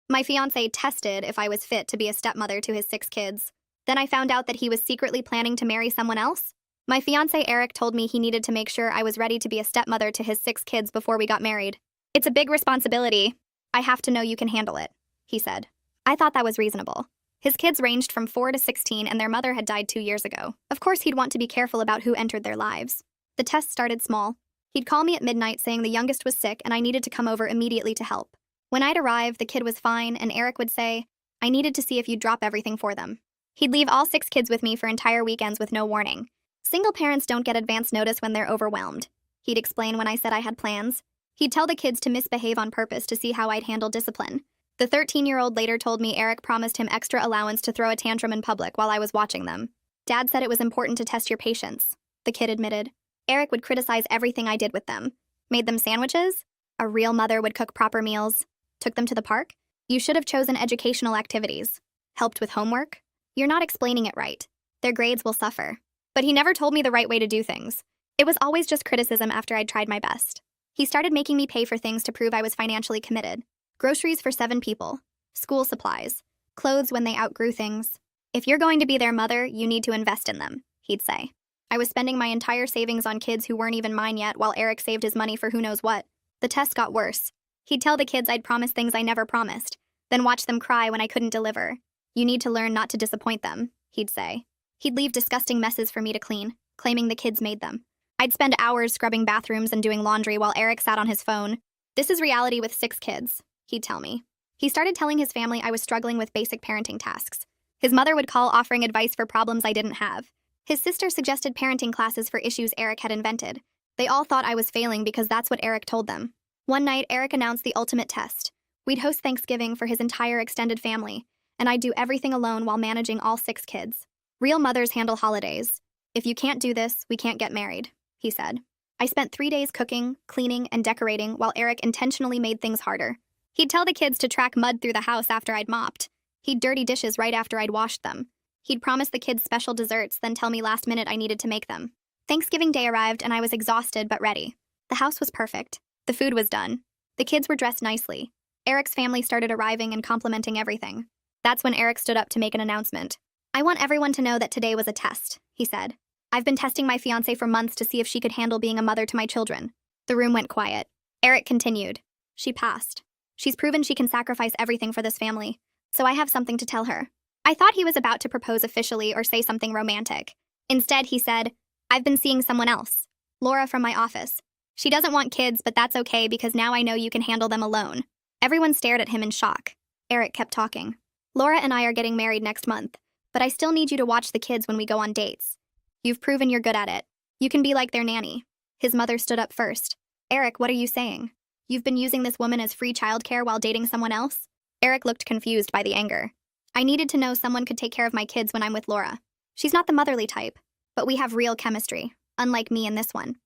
My fiancé tested if I was fit to be a stepmother to his 6 kids. Then I found out that he was secretly planning to marry someone else. My fiancé Eric told me he needed to make sure I was ready to be a stepmother to his 6 kids before we got married. It's a big responsibility. I have to know you can handle it, he said. I thought that was reasonable. His kids ranged from 4 to 16 and their mother had died 2 years ago. Of course, he'd want to be careful about who entered their lives. The test started small. He'd call me at midnight saying the youngest was sick and I needed to come over immediately to help. When I'd arrive, the kid was fine, and Eric would say, I needed to see if you'd drop everything for them. He'd leave all 6 kids with me for entire weekends with no warning. Single parents don't get advance notice when they're overwhelmed, he'd explain when I said I had plans. He'd tell the kids to misbehave on purpose to see how I'd handle discipline. The 13-year-old later told me Eric promised him extra allowance to throw a tantrum in public while I was watching them. Dad said it was important to test your patience, the kid admitted. Eric would criticize everything I did with them. Made them sandwiches? A real mother would cook proper meals. Took them to the park? You should have chosen educational activities. Helped with homework? You're not explaining it right. Their grades will suffer. But he never told me the right way to do things. It was always just criticism after I'd tried my best. He started making me pay for things to prove I was financially committed. Groceries for 7 people. School supplies. Clothes when they outgrew things. If you're going to be their mother, you need to invest in them, he'd say. I was spending my entire savings on kids who weren't even mine yet while Eric saved his money for who knows what. The test got worse. He'd tell the kids I'd promise things I never promised, then watch them cry when I couldn't deliver. You need to learn not to disappoint them, he'd say. He'd leave disgusting messes for me to clean, claiming the kids made them. I'd spend hours scrubbing bathrooms and doing laundry while Eric sat on his phone. This is reality with 6 kids, he'd tell me. He started telling his family I was struggling with basic parenting tasks. His mother would call offering advice for problems I didn't have. His sister suggested parenting classes for issues Eric had invented. They all thought I was failing because that's what Eric told them. One night, Eric announced the ultimate test. We'd host Thanksgiving for his entire extended family, and I'd do everything alone while managing all 6 kids. Real mothers handle holidays. If you can't do this, we can't get married, he said. I spent 3 days cooking, cleaning, and decorating while Eric intentionally made things harder. He'd tell the kids to track mud through the house after I'd mopped. He'd dirty dishes right after I'd washed them. He'd promise the kids special desserts, then tell me last minute I needed to make them. Thanksgiving Day arrived and I was exhausted but ready. The house was perfect. The food was done. The kids were dressed nicely. Eric's family started arriving and complimenting everything. That's when Eric stood up to make an announcement. I want everyone to know that today was a test, he said. I've been testing my fiancé for months to see if she could handle being a mother to my children. The room went quiet. Eric continued. She passed. She's proven she can sacrifice everything for this family. So I have something to tell her. I thought he was about to propose officially or say something romantic. Instead, he said, I've been seeing someone else. Laura from my office. She doesn't want kids, but that's okay because now I know you can handle them alone. Everyone stared at him in shock. Eric kept talking. Laura and I are getting married next month, but I still need you to watch the kids when we go on dates. You've proven you're good at it. You can be like their nanny. His mother stood up first. Eric, what are you saying? You've been using this woman as free childcare while dating someone else? Eric looked confused by the anger. I needed to know someone could take care of my kids when I'm with Laura. She's not the motherly type, but we have real chemistry, unlike me and this one.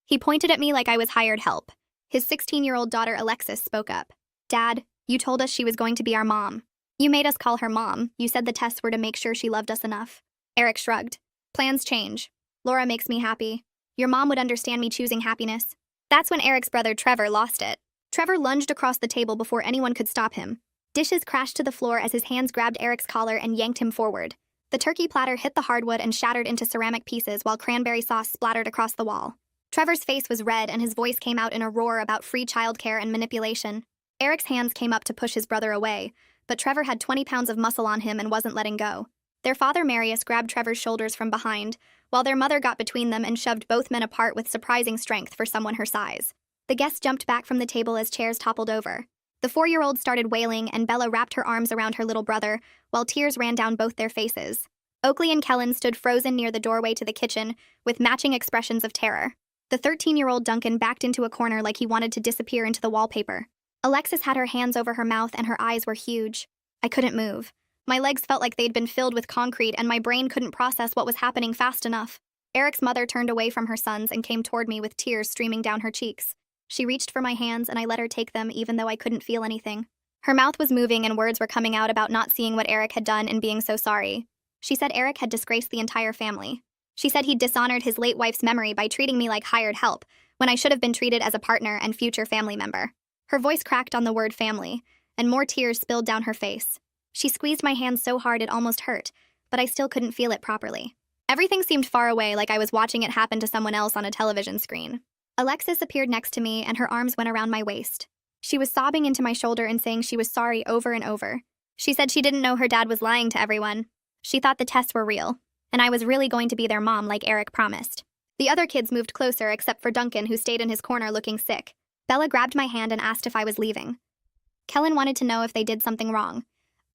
He pointed at me like I was hired help. His 16-year-old daughter Alexis spoke up. Dad, you told us she was going to be our mom. You made us call her mom. You said the tests were to make sure she loved us enough. Eric shrugged. Plans change. Laura makes me happy. Your mom would understand me choosing happiness. That's when Eric's brother Trevor lost it. Trevor lunged across the table before anyone could stop him. Dishes crashed to the floor as his hands grabbed Eric's collar and yanked him forward. The turkey platter hit the hardwood and shattered into ceramic pieces while cranberry sauce splattered across the wall. Trevor's face was red and his voice came out in a roar about free childcare and manipulation. Eric's hands came up to push his brother away, but Trevor had 20 pounds of muscle on him and wasn't letting go. Their father Marius grabbed Trevor's shoulders from behind, while their mother got between them and shoved both men apart with surprising strength for someone her size. The guests jumped back from the table as chairs toppled over. The 4-year-old started wailing and Bella wrapped her arms around her little brother, while tears ran down both their faces. Oakley and Kellen stood frozen near the doorway to the kitchen, with matching expressions of terror. The 13-year-old Duncan backed into a corner like he wanted to disappear into the wallpaper. Alexis had her hands over her mouth and her eyes were huge. I couldn't move. My legs felt like they'd been filled with concrete and my brain couldn't process what was happening fast enough. Eric's mother turned away from her sons and came toward me with tears streaming down her cheeks. She reached for my hands and I let her take them even though I couldn't feel anything. Her mouth was moving and words were coming out about not seeing what Eric had done and being so sorry. She said Eric had disgraced the entire family. She said he'd dishonored his late wife's memory by treating me like hired help, when I should have been treated as a partner and future family member. Her voice cracked on the word family, and more tears spilled down her face. She squeezed my hand so hard it almost hurt, but I still couldn't feel it properly. Everything seemed far away, like I was watching it happen to someone else on a television screen. Alexis appeared next to me, and her arms went around my waist. She was sobbing into my shoulder and saying she was sorry over and over. She said she didn't know her dad was lying to everyone. She thought the tests were real, and I was really going to be their mom like Eric promised. The other kids moved closer except for Duncan, who stayed in his corner looking sick. Bella grabbed my hand and asked if I was leaving. Kellen wanted to know if they did something wrong.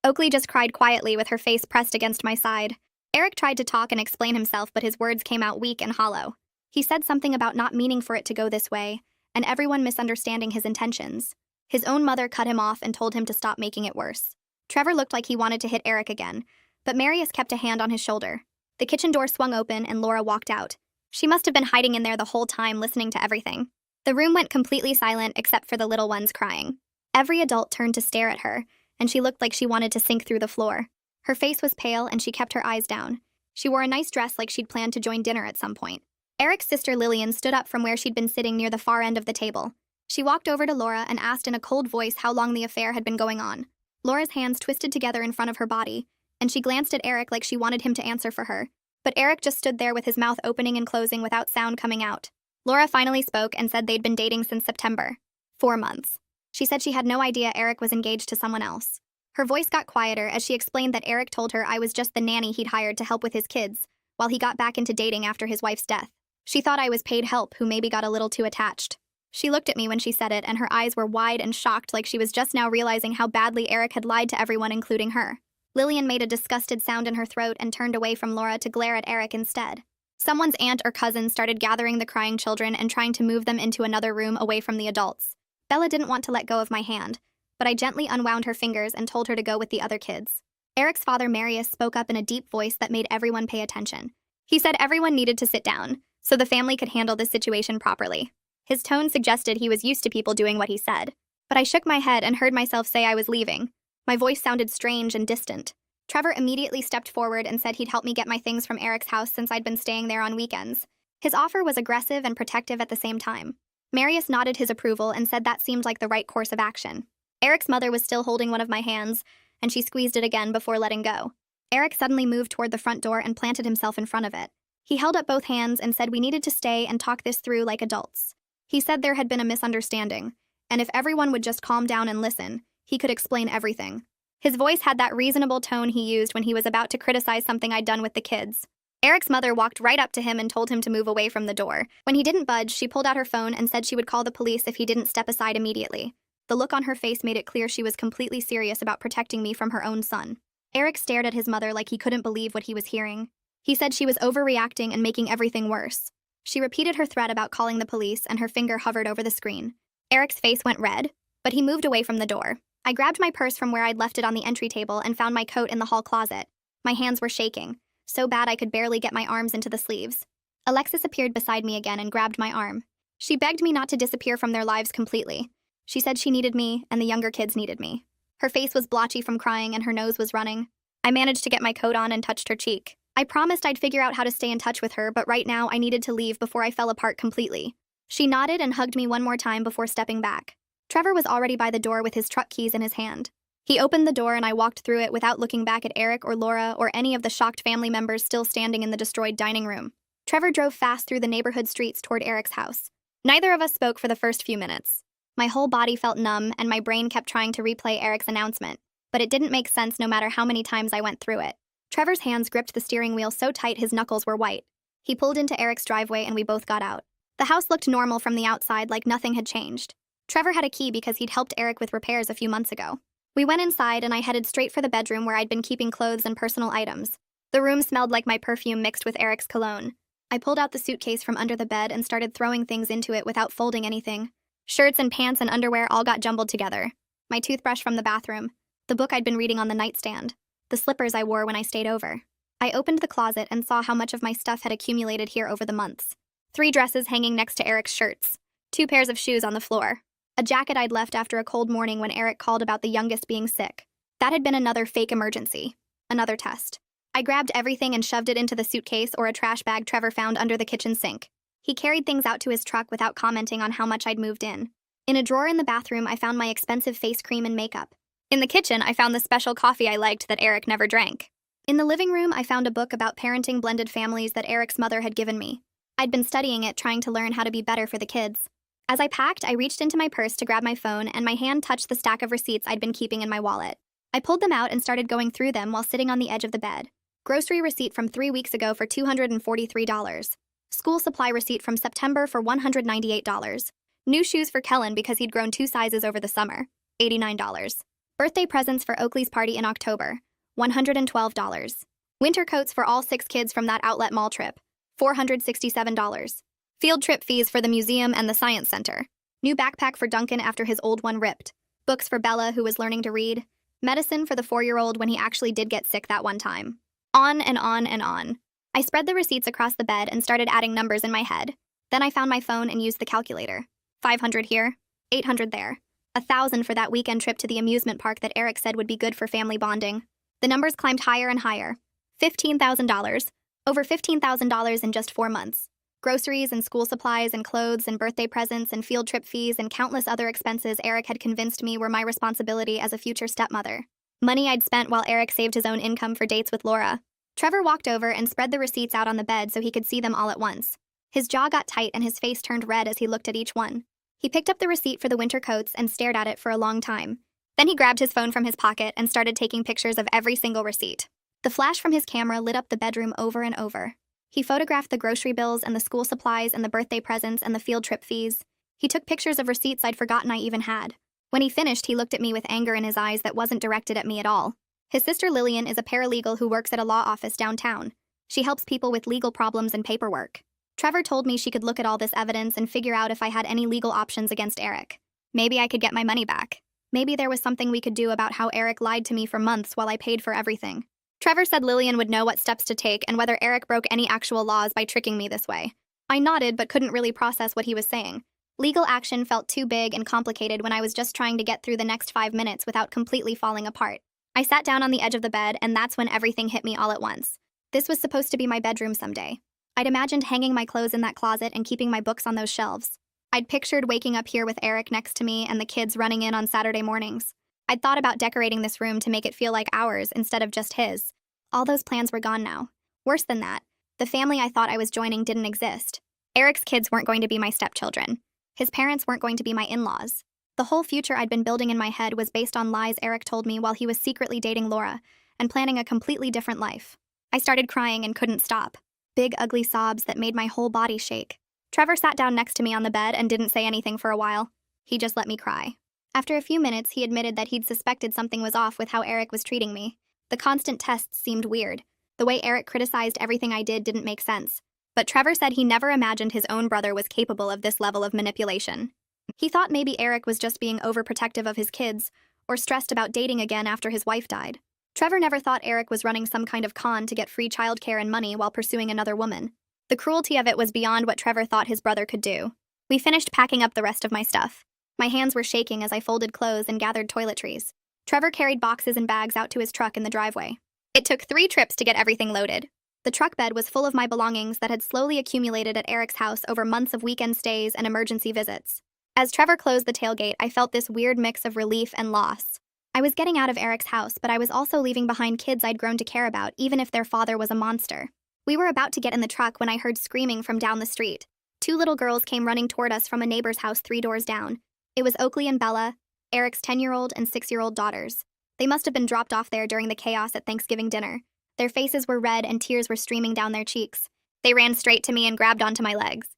Oakley just cried quietly with her face pressed against my side. Eric tried to talk and explain himself, but his words came out weak and hollow. He said something about not meaning for it to go this way, and everyone misunderstanding his intentions. His own mother cut him off and told him to stop making it worse. Trevor looked like he wanted to hit Eric again, but Marius kept a hand on his shoulder. The kitchen door swung open and Laura walked out. She must have been hiding in there the whole time, listening to everything. The room went completely silent except for the little ones crying. Every adult turned to stare at her, and she looked like she wanted to sink through the floor. Her face was pale and she kept her eyes down. She wore a nice dress like she'd planned to join dinner at some point. Eric's sister Lillian stood up from where she'd been sitting near the far end of the table. She walked over to Laura and asked in a cold voice how long the affair had been going on. Laura's hands twisted together in front of her body, and she glanced at Eric like she wanted him to answer for her. But Eric just stood there with his mouth opening and closing without sound coming out. Laura finally spoke and said they'd been dating since September. 4 months. She said she had no idea Eric was engaged to someone else. Her voice got quieter as she explained that Eric told her I was just the nanny he'd hired to help with his kids, while he got back into dating after his wife's death. She thought I was paid help who maybe got a little too attached. She looked at me when she said it, and her eyes were wide and shocked like she was just now realizing how badly Eric had lied to everyone, including her. Lillian made a disgusted sound in her throat and turned away from Laura to glare at Eric instead. Someone's aunt or cousin started gathering the crying children and trying to move them into another room away from the adults. Bella didn't want to let go of my hand, but I gently unwound her fingers and told her to go with the other kids. Eric's father, Marius, spoke up in a deep voice that made everyone pay attention. He said everyone needed to sit down, so the family could handle this situation properly. His tone suggested he was used to people doing what he said, but I shook my head and heard myself say I was leaving. My voice sounded strange and distant. Trevor immediately stepped forward and said he'd help me get my things from Eric's house since I'd been staying there on weekends. His offer was aggressive and protective at the same time. Marius nodded his approval and said that seemed like the right course of action. Eric's mother was still holding one of my hands, and she squeezed it again before letting go. Eric suddenly moved toward the front door and planted himself in front of it. He held up both hands and said we needed to stay and talk this through like adults. He said there had been a misunderstanding, and if everyone would just calm down and listen, he could explain everything. His voice had that reasonable tone he used when he was about to criticize something I'd done with the kids. Eric's mother walked right up to him and told him to move away from the door. When he didn't budge, she pulled out her phone and said she would call the police if he didn't step aside immediately. The look on her face made it clear she was completely serious about protecting me from her own son. Eric stared at his mother like he couldn't believe what he was hearing. He said she was overreacting and making everything worse. She repeated her threat about calling the police, and her finger hovered over the screen. Eric's face went red, but he moved away from the door. I grabbed my purse from where I'd left it on the entry table and found my coat in the hall closet. My hands were shaking, so bad I could barely get my arms into the sleeves. Alexis appeared beside me again and grabbed my arm. She begged me not to disappear from their lives completely. She said she needed me, and the younger kids needed me. Her face was blotchy from crying and her nose was running. I managed to get my coat on and touched her cheek. I promised I'd figure out how to stay in touch with her, but right now I needed to leave before I fell apart completely. She nodded and hugged me one more time before stepping back. Trevor was already by the door with his truck keys in his hand. He opened the door and I walked through it without looking back at Eric or Laura or any of the shocked family members still standing in the destroyed dining room. Trevor drove fast through the neighborhood streets toward Eric's house. Neither of us spoke for the first few minutes. My whole body felt numb and my brain kept trying to replay Eric's announcement, but it didn't make sense no matter how many times I went through it. Trevor's hands gripped the steering wheel so tight his knuckles were white. He pulled into Eric's driveway and we both got out. The house looked normal from the outside, like nothing had changed. Trevor had a key because he'd helped Eric with repairs a few months ago. We went inside and I headed straight for the bedroom where I'd been keeping clothes and personal items. The room smelled like my perfume mixed with Eric's cologne. I pulled out the suitcase from under the bed and started throwing things into it without folding anything. Shirts and pants and underwear all got jumbled together. My toothbrush from the bathroom. The book I'd been reading on the nightstand. The slippers I wore when I stayed over. I opened the closet and saw how much of my stuff had accumulated here over the months. 3 dresses hanging next to Eric's shirts. 2 pairs of shoes on the floor. A jacket I'd left after a cold morning when Eric called about the youngest being sick. That had been another fake emergency. Another test. I grabbed everything and shoved it into the suitcase or a trash bag Trevor found under the kitchen sink. He carried things out to his truck without commenting on how much I'd moved in. In a drawer in the bathroom, I found my expensive face cream and makeup. In the kitchen, I found the special coffee I liked that Eric never drank. In the living room, I found a book about parenting blended families that Eric's mother had given me. I'd been studying it, trying to learn how to be better for the kids. As I packed, I reached into my purse to grab my phone, and my hand touched the stack of receipts I'd been keeping in my wallet. I pulled them out and started going through them while sitting on the edge of the bed. Grocery receipt from 3 weeks ago for $243. School supply receipt from September for $198. New shoes for Kellen because he'd grown 2 sizes over the summer, $89. Birthday presents for Oakley's party in October, $112. Winter coats for all 6 kids from that outlet mall trip, $467. Field trip fees for the museum and the science center. New backpack for Duncan after his old one ripped. Books for Bella, who was learning to read. Medicine for the 4-year-old when he actually did get sick that one time. On and on and on. I spread the receipts across the bed and started adding numbers in my head. Then I found my phone and used the calculator. 500 here, 800 there. 1,000 for that weekend trip to the amusement park that Eric said would be good for family bonding. The numbers climbed higher and higher. $15,000. Over $15,000 in just 4 months. Groceries and school supplies and clothes and birthday presents and field trip fees and countless other expenses Eric had convinced me were my responsibility as a future stepmother. Money I'd spent while Eric saved his own income for dates with Laura. Trevor walked over and spread the receipts out on the bed so he could see them all at once. His jaw got tight and his face turned red as he looked at each one. He picked up the receipt for the winter coats and stared at it for a long time. Then he grabbed his phone from his pocket and started taking pictures of every single receipt. The flash from his camera lit up the bedroom over and over. He photographed the grocery bills and the school supplies and the birthday presents and the field trip fees. He took pictures of receipts I'd forgotten I even had. When he finished, he looked at me with anger in his eyes that wasn't directed at me at all. His sister Lillian is a paralegal who works at a law office downtown. She helps people with legal problems and paperwork. Trevor told me she could look at all this evidence and figure out if I had any legal options against Eric. Maybe I could get my money back. Maybe there was something we could do about how Eric lied to me for months while I paid for everything. Trevor said Lillian would know what steps to take and whether Eric broke any actual laws by tricking me this way. I nodded but couldn't really process what he was saying. Legal action felt too big and complicated when I was just trying to get through the next 5 minutes without completely falling apart. I sat down on the edge of the bed, and that's when everything hit me all at once. This was supposed to be my bedroom someday. I'd imagined hanging my clothes in that closet and keeping my books on those shelves. I'd pictured waking up here with Eric next to me and the kids running in on Saturday mornings. I'd thought about decorating this room to make it feel like ours instead of just his. All those plans were gone now. Worse than that, the family I thought I was joining didn't exist. Eric's kids weren't going to be my stepchildren. His parents weren't going to be my in-laws. The whole future I'd been building in my head was based on lies Eric told me while he was secretly dating Laura and planning a completely different life. I started crying and couldn't stop. Big, ugly sobs that made my whole body shake. Trevor sat down next to me on the bed and didn't say anything for a while. He just let me cry. After a few minutes, he admitted that he'd suspected something was off with how Eric was treating me. The constant tests seemed weird. The way Eric criticized everything I did didn't make sense. But Trevor said he never imagined his own brother was capable of this level of manipulation. He thought maybe Eric was just being overprotective of his kids, or stressed about dating again after his wife died. Trevor never thought Eric was running some kind of con to get free childcare and money while pursuing another woman. The cruelty of it was beyond what Trevor thought his brother could do. We finished packing up the rest of my stuff. My hands were shaking as I folded clothes and gathered toiletries. Trevor carried boxes and bags out to his truck in the driveway. It took 3 trips to get everything loaded. The truck bed was full of my belongings that had slowly accumulated at Eric's house over months of weekend stays and emergency visits. As Trevor closed the tailgate, I felt this weird mix of relief and loss. I was getting out of Eric's house, but I was also leaving behind kids I'd grown to care about, even if their father was a monster. We were about to get in the truck when I heard screaming from down the street. 2 little girls came running toward us from a neighbor's house 3 doors down. It was Oakley and Bella, Eric's 10-year-old and 6-year-old daughters. They must have been dropped off there during the chaos at Thanksgiving dinner. Their faces were red and tears were streaming down their cheeks. They ran straight to me and grabbed onto my legs.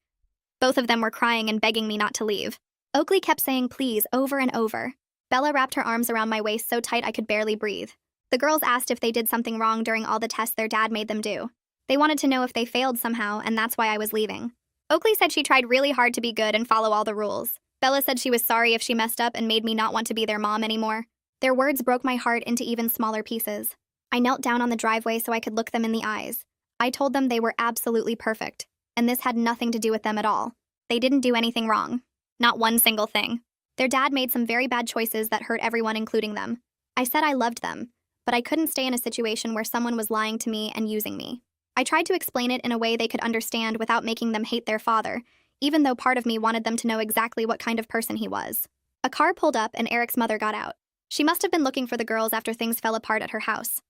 Both of them were crying and begging me not to leave. Oakley kept saying please over and over. Bella wrapped her arms around my waist so tight I could barely breathe. The girls asked if they did something wrong during all the tests their dad made them do. They wanted to know if they failed somehow, and that's why I was leaving. Oakley said she tried really hard to be good and follow all the rules. Bella said she was sorry if she messed up and made me not want to be their mom anymore. Their words broke my heart into even smaller pieces. I knelt down on the driveway so I could look them in the eyes. I told them they were absolutely perfect, and this had nothing to do with them at all. They didn't do anything wrong. Not one single thing. Their dad made some very bad choices that hurt everyone, including them. I said I loved them, but I couldn't stay in a situation where someone was lying to me and using me. I tried to explain it in a way they could understand without making them hate their father, even though part of me wanted them to know exactly what kind of person he was. A car pulled up and Eric's mother got out. She must have been looking for the girls after things fell apart at her house.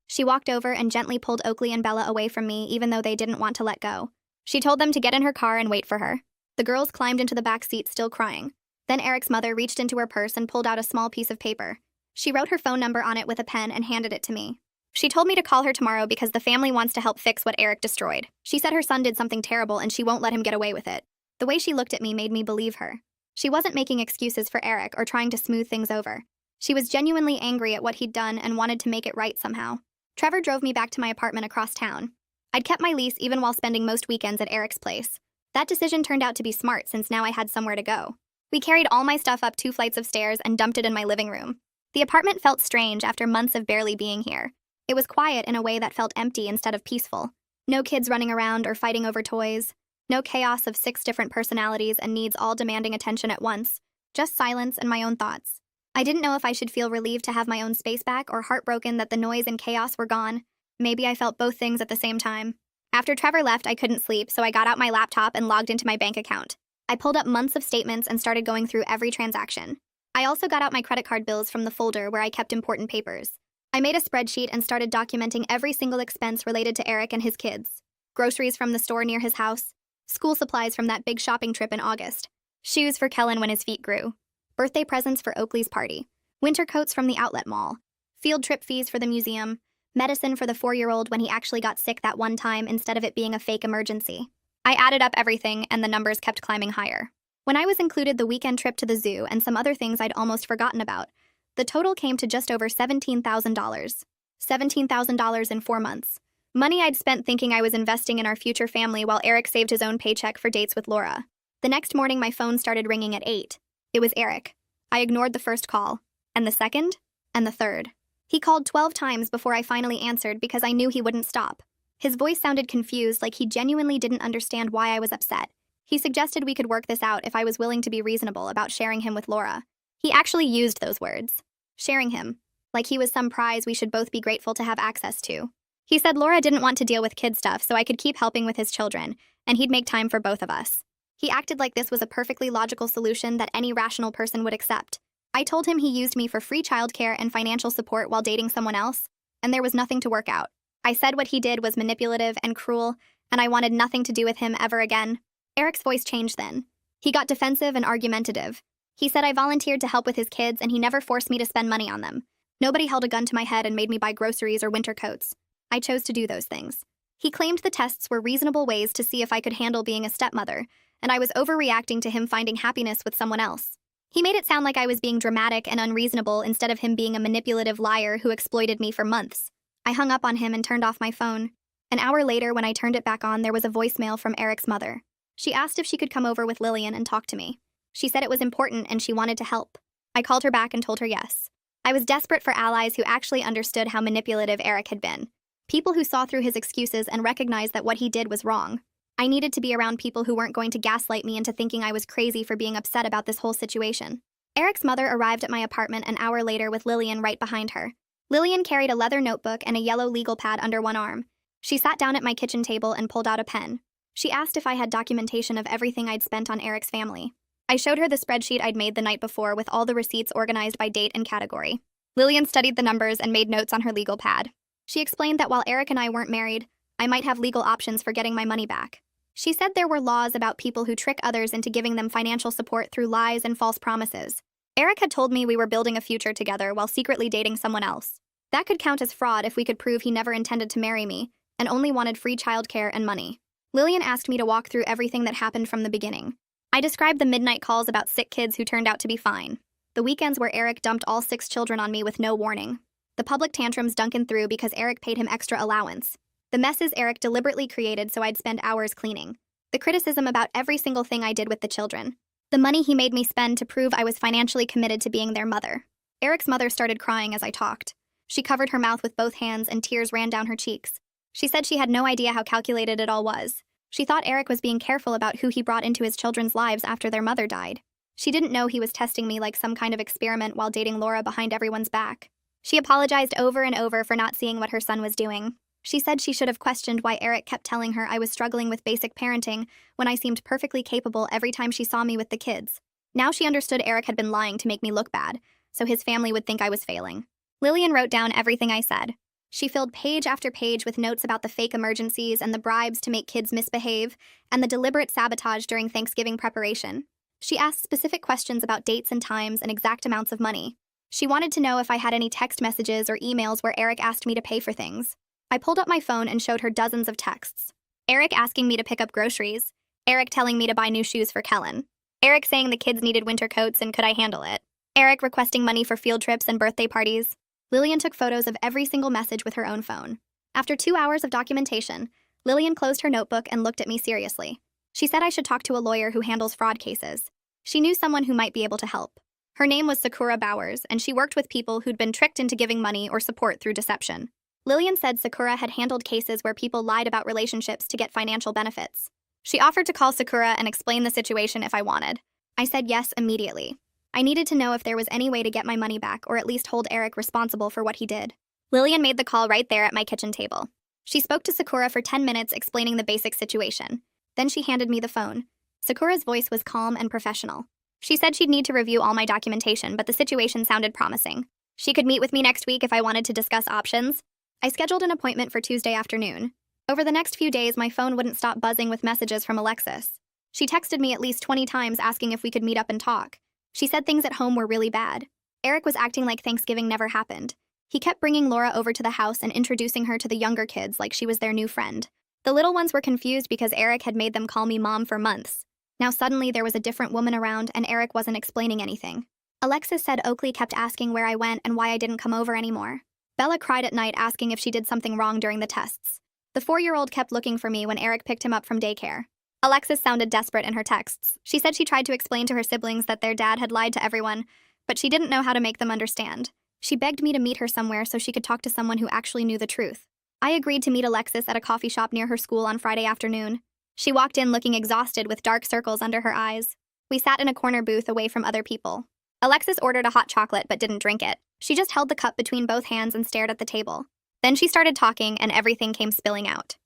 She walked over and gently pulled Oakley and Bella away from me, even though they didn't want to let go. She told them to get in her car and wait for her. The girls climbed into the back seat, still crying. Then Eric's mother reached into her purse and pulled out a small piece of paper. She wrote her phone number on it with a pen and handed it to me. She told me to call her tomorrow because the family wants to help fix what Eric destroyed. She said her son did something terrible and she won't let him get away with it. The way she looked at me made me believe her. She wasn't making excuses for Eric or trying to smooth things over. She was genuinely angry at what he'd done and wanted to make it right somehow. Trevor drove me back to my apartment across town. I'd kept my lease even while spending most weekends at Eric's place. That decision turned out to be smart since now I had somewhere to go. We carried all my stuff up 2 flights of stairs and dumped it in my living room. The apartment felt strange after months of barely being here. It was quiet in a way that felt empty instead of peaceful. No kids running around or fighting over toys. No chaos of 6 different personalities and needs all demanding attention at once. Just silence and my own thoughts. I didn't know if I should feel relieved to have my own space back or heartbroken that the noise and chaos were gone. Maybe I felt both things at the same time. After Trevor left, I couldn't sleep, so I got out my laptop and logged into my bank account. I pulled up months of statements and started going through every transaction. I also got out my credit card bills from the folder where I kept important papers. I made a spreadsheet and started documenting every single expense related to Eric and his kids. Groceries from the store near his house. School supplies from that big shopping trip in August. Shoes for Kellen when his feet grew. Birthday presents for Oakley's party. Winter coats from the outlet mall. Field trip fees for the museum. Medicine for the 4-year-old when he actually got sick that one time instead of it being a fake emergency. I added up everything and the numbers kept climbing higher. When I was included the weekend trip to the zoo and some other things I'd almost forgotten about, the total came to just over $17,000. $17,000 in 4 months. Money I'd spent thinking I was investing in our future family while Eric saved his own paycheck for dates with Laura. The next morning my phone started ringing at 8. It was Eric. I ignored the first call, and the second, and the third. He called 12 times before I finally answered because I knew he wouldn't stop. His voice sounded confused, like he genuinely didn't understand why I was upset. He suggested we could work this out if I was willing to be reasonable about sharing him with Laura. He actually used those words. Sharing him. Like he was some prize we should both be grateful to have access to. He said Laura didn't want to deal with kid stuff so I could keep helping with his children, and he'd make time for both of us. He acted like this was a perfectly logical solution that any rational person would accept. I told him he used me for free childcare and financial support while dating someone else, and there was nothing to work out. I said what he did was manipulative and cruel, and I wanted nothing to do with him ever again. Eric's voice changed then. He got defensive and argumentative. He said I volunteered to help with his kids and he never forced me to spend money on them. Nobody held a gun to my head and made me buy groceries or winter coats. I chose to do those things. He claimed the tests were reasonable ways to see if I could handle being a stepmother, and I was overreacting to him finding happiness with someone else. He made it sound like I was being dramatic and unreasonable instead of him being a manipulative liar who exploited me for months. I hung up on him and turned off my phone. An hour later, when I turned it back on, there was a voicemail from Eric's mother. She asked if she could come over with Lillian and talk to me. She said it was important and she wanted to help. I called her back and told her yes. I was desperate for allies who actually understood how manipulative Eric had been. People who saw through his excuses and recognized that what he did was wrong. I needed to be around people who weren't going to gaslight me into thinking I was crazy for being upset about this whole situation. Eric's mother arrived at my apartment an hour later with Lillian right behind her. Lillian carried a leather notebook and a yellow legal pad under one arm. She sat down at my kitchen table and pulled out a pen. She asked if I had documentation of everything I'd spent on Eric's family. I showed her the spreadsheet I'd made the night before with all the receipts organized by date and category. Lillian studied the numbers and made notes on her legal pad. She explained that while Eric and I weren't married, I might have legal options for getting my money back. She said there were laws about people who trick others into giving them financial support through lies and false promises. Eric had told me we were building a future together while secretly dating someone else. That could count as fraud if we could prove he never intended to marry me and only wanted free childcare and money. Lillian asked me to walk through everything that happened from the beginning. I described the midnight calls about sick kids who turned out to be fine. The weekends where Eric dumped all 6 children on me with no warning. The public tantrums Duncan threw because Eric paid him extra allowance. The messes Eric deliberately created so I'd spend hours cleaning. The criticism about every single thing I did with the children. The money he made me spend to prove I was financially committed to being their mother. Eric's mother started crying as I talked. She covered her mouth with both hands and tears ran down her cheeks. She said she had no idea how calculated it all was. She thought Eric was being careful about who he brought into his children's lives after their mother died. She didn't know he was testing me like some kind of experiment while dating Laura behind everyone's back. She apologized over and over for not seeing what her son was doing. She said she should have questioned why Eric kept telling her I was struggling with basic parenting when I seemed perfectly capable every time she saw me with the kids. Now she understood Eric had been lying to make me look bad, so his family would think I was failing. Lillian wrote down everything I said. She filled page after page with notes about the fake emergencies and the bribes to make kids misbehave, and the deliberate sabotage during Thanksgiving preparation. She asked specific questions about dates and times and exact amounts of money. She wanted to know if I had any text messages or emails where Eric asked me to pay for things. I pulled up my phone and showed her dozens of texts. Eric asking me to pick up groceries. Eric telling me to buy new shoes for Kellen. Eric saying the kids needed winter coats and could I handle it. Eric requesting money for field trips and birthday parties. Lillian took photos of every single message with her own phone. After 2 hours of documentation, Lillian closed her notebook and looked at me seriously. She said I should talk to a lawyer who handles fraud cases. She knew someone who might be able to help. Her name was Sakura Bowers, and she worked with people who'd been tricked into giving money or support through deception. Lillian said Sakura had handled cases where people lied about relationships to get financial benefits. She offered to call Sakura and explain the situation if I wanted. I said yes immediately. I needed to know if there was any way to get my money back or at least hold Eric responsible for what he did. Lillian made the call right there at my kitchen table. She spoke to Sakura for 10 minutes explaining the basic situation. Then she handed me the phone. Sakura's voice was calm and professional. She said she'd need to review all my documentation, but the situation sounded promising. She could meet with me next week if I wanted to discuss options. I scheduled an appointment for Tuesday afternoon. Over the next few days, my phone wouldn't stop buzzing with messages from Alexis. She texted me at least 20 times asking if we could meet up and talk. She said things at home were really bad. Eric was acting like Thanksgiving never happened. He kept bringing Laura over to the house and introducing her to the younger kids like she was their new friend. The little ones were confused because Eric had made them call me mom for months. Now suddenly there was a different woman around and Eric wasn't explaining anything. Alexis said Oakley kept asking where I went and why I didn't come over anymore. Bella cried at night asking if she did something wrong during the tests. The 4-year-old kept looking for me when Eric picked him up from daycare. Alexis sounded desperate in her texts. She said she tried to explain to her siblings that their dad had lied to everyone, but she didn't know how to make them understand. She begged me to meet her somewhere so she could talk to someone who actually knew the truth. I agreed to meet Alexis at a coffee shop near her school on Friday afternoon. She walked in looking exhausted with dark circles under her eyes. We sat in a corner booth away from other people. Alexis ordered a hot chocolate but didn't drink it. She just held the cup between both hands and stared at the table. Then she started talking and everything came spilling out.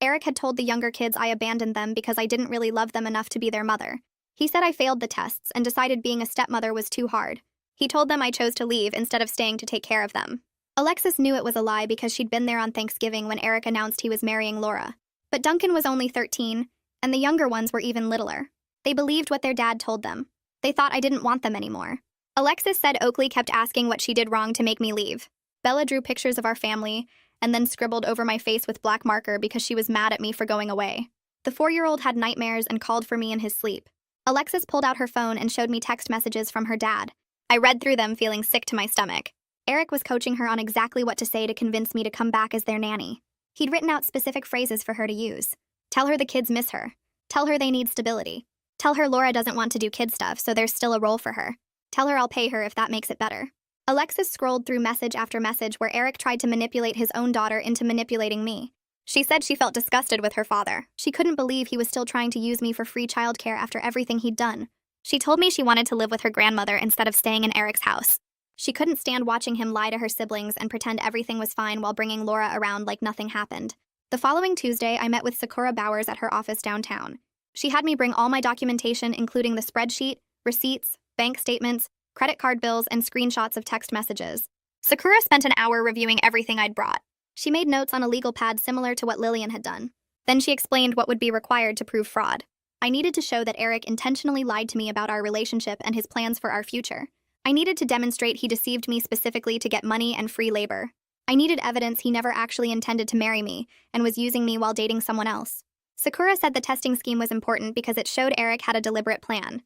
Eric had told the younger kids I abandoned them because I didn't really love them enough to be their mother. He said I failed the tests and decided being a stepmother was too hard. He told them I chose to leave instead of staying to take care of them. Alexis knew it was a lie because she'd been there on Thanksgiving when Eric announced he was marrying Laura. But Duncan was only 13, and the younger ones were even littler. They believed what their dad told them. They thought I didn't want them anymore. Alexis said Oakley kept asking what she did wrong to make me leave. Bella drew pictures of our family and then scribbled over my face with black marker because she was mad at me for going away. The 4-year-old had nightmares and called for me in his sleep. Alexis pulled out her phone and showed me text messages from her dad. I read through them feeling sick to my stomach. Eric was coaching her on exactly what to say to convince me to come back as their nanny. He'd written out specific phrases for her to use. Tell her the kids miss her. Tell her they need stability. Tell her Laura doesn't want to do kid stuff, so there's still a role for her. Tell her I'll pay her if that makes it better. Alexis scrolled through message after message where Eric tried to manipulate his own daughter into manipulating me. She said she felt disgusted with her father. She couldn't believe he was still trying to use me for free childcare after everything he'd done. She told me she wanted to live with her grandmother instead of staying in Eric's house. She couldn't stand watching him lie to her siblings and pretend everything was fine while bringing Laura around like nothing happened. The following Tuesday, I met with Sakura Bowers at her office downtown. She had me bring all my documentation, including the spreadsheet, receipts, bank statements, credit card bills, and screenshots of text messages. Sakura spent an hour reviewing everything I'd brought. She made notes on a legal pad similar to what Lillian had done. Then she explained what would be required to prove fraud. I needed to show that Eric intentionally lied to me about our relationship and his plans for our future. I needed to demonstrate he deceived me specifically to get money and free labor. I needed evidence he never actually intended to marry me and was using me while dating someone else. Sakura said the testing scheme was important because it showed Eric had a deliberate plan.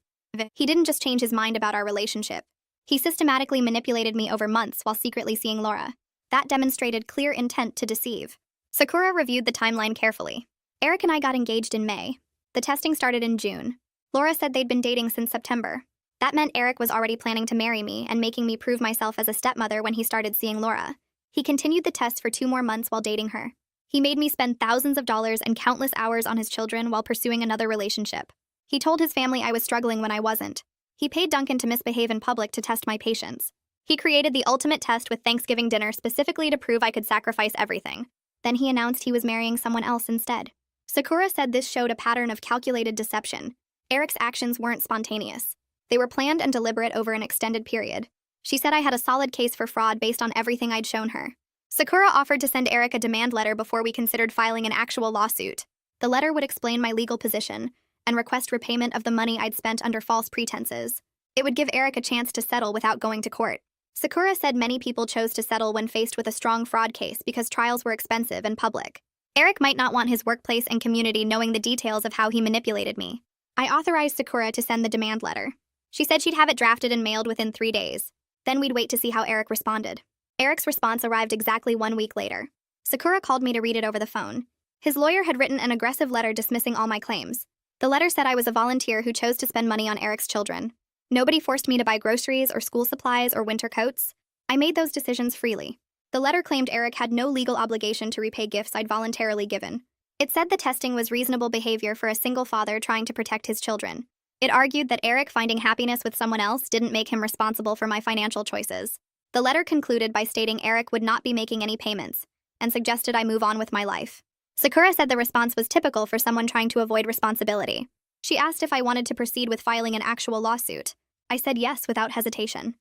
He didn't just change his mind about our relationship. He systematically manipulated me over months while secretly seeing Laura. That demonstrated clear intent to deceive. Sakura reviewed the timeline carefully. Eric and I got engaged in May. The testing started in June. Laura said they'd been dating since September. That meant Eric was already planning to marry me and making me prove myself as a stepmother when he started seeing Laura. He continued the test for 2 more months while dating her. He made me spend thousands of dollars and countless hours on his children while pursuing another relationship. He told his family I was struggling when I wasn't. He paid Duncan to misbehave in public to test my patience. He created the ultimate test with Thanksgiving dinner specifically to prove I could sacrifice everything. Then he announced he was marrying someone else instead. Sakura said this showed a pattern of calculated deception. Eric's actions weren't spontaneous. They were planned and deliberate over an extended period. She said I had a solid case for fraud based on everything I'd shown her. Sakura offered to send Eric a demand letter before we considered filing an actual lawsuit. The letter would explain my legal position and request repayment of the money I'd spent under false pretenses. It would give Eric a chance to settle without going to court. Sakura said many people chose to settle when faced with a strong fraud case because trials were expensive and public. Eric might not want his workplace and community knowing the details of how he manipulated me. I authorized Sakura to send the demand letter. She said she'd have it drafted and mailed within 3 days. Then we'd wait to see how Eric responded. Eric's response arrived exactly 1 week later. Sakura called me to read it over the phone. His lawyer had written an aggressive letter dismissing all my claims. The letter said I was a volunteer who chose to spend money on Eric's children. Nobody forced me to buy groceries or school supplies or winter coats. I made those decisions freely. The letter claimed Eric had no legal obligation to repay gifts I'd voluntarily given. It said the testing was reasonable behavior for a single father trying to protect his children. It argued that Eric finding happiness with someone else didn't make him responsible for my financial choices. The letter concluded by stating Eric would not be making any payments, and suggested I move on with my life. Sakura said the response was typical for someone trying to avoid responsibility. She asked if I wanted to proceed with filing an actual lawsuit. I said yes without hesitation.